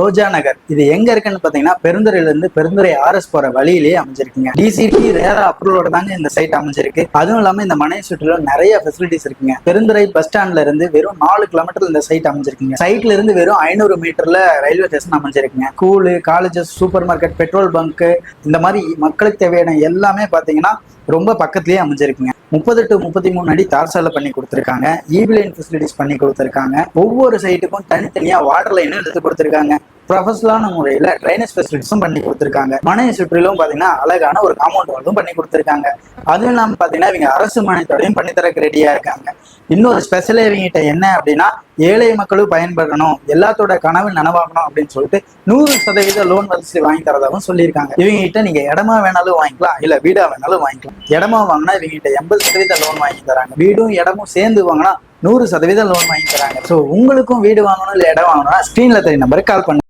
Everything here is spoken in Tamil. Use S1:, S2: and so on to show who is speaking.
S1: ரோஜா நகர் இது எங்க இருக்குன்னு பாத்தீங்கன்னா பெருந்துறையில இருந்து பெருந்துறை ஆர்எஸ் போற வழியிலேயே அமைஞ்சிருக்குங்க. டிசிபி ரேரா அப்ரூவலோட தாங்க இந்த சைட் அமைஞ்சிருக்கு. அதுவும் இல்லாம இந்த மனையை சுற்றிலும் நிறைய ஃபெசிலிட்டிஸ் இருக்குங்க. பெருந்துறை பஸ் ஸ்டாண்ட்ல இருந்து வெறும் 4 கிலோமீட்டர் இந்த சைட் அமைஞ்சிருக்குங்க. சைட்ல இருந்து வெறும் 500 மீட்டர்ல ரயில்வே ஸ்டேஷன் அமைஞ்சிருக்குங்க. School, colleges, super market, petrol bunk, இந்த மாதிரி மக்களுக்கு தேவையான எல்லாமே பாத்தீங்கன்னா ரொம்ப பக்கத்துலயே அமைஞ்சிருக்குங்க. 30 to 33 அடி தார் சாலை பண்ணி கொடுத்துருக்காங்க. ஈபி லைன் ஃபெசிலிட்டிஸ் பண்ணி கொடுத்துருக்காங்க. ஒவ்வொரு சைட்டுக்கும் தனித்தனியா வாட்டர் லைனும் எடுத்து கொடுத்துருக்காங்க. ப்ரொஃபஷனலான முறையில ட்ரைனேஜ் ஃபெசிலிட்டிஸும் பண்ணி கொடுத்துருக்காங்க. மனையை சுற்றிலும் பாத்தீங்கன்னா அழகான ஒரு காம்பவுண்ட் வாலும் பண்ணி கொடுத்துருக்காங்க. அதுவும் இல்லாம பாத்தீங்கன்னா இவங்க அரசு மானியத்தோடையும் பண்ணித்தரக்கு ரெடியா இருக்காங்க. இன்னொரு ஸ்பெஷல் இவங்கிட்ட என்ன அப்படின்னா, ஏழை மக்களும் பயன்படணும், எல்லாத்தோட கனவு நனவாகணும் அப்படின்னு சொல்லிட்டு 100% லோன் வசதி வாங்கி தரதாகவும் சொல்லியிருக்காங்க. இவங்க கிட்ட நீங்க இடமா வேணாலும் வாங்கிக்கலாம், இல்ல வீடா வேணாலும் வாங்கிக்கலாம். இடமா வாங்கினா இவங்க கிட்ட 80% லோன் வாங்கி தராங்க. வீடும் இடமும் சேர்ந்து வாங்கினா 100% லோன் வாங்கி தராங்க. ஸோ உங்களுக்கும் வீடு வாங்கணும் இல்லை இடம் வாங்கணும்னா ஸ்கிரீன்ல தெரிய நம்பருக்கு கால் பண்ணுங்க.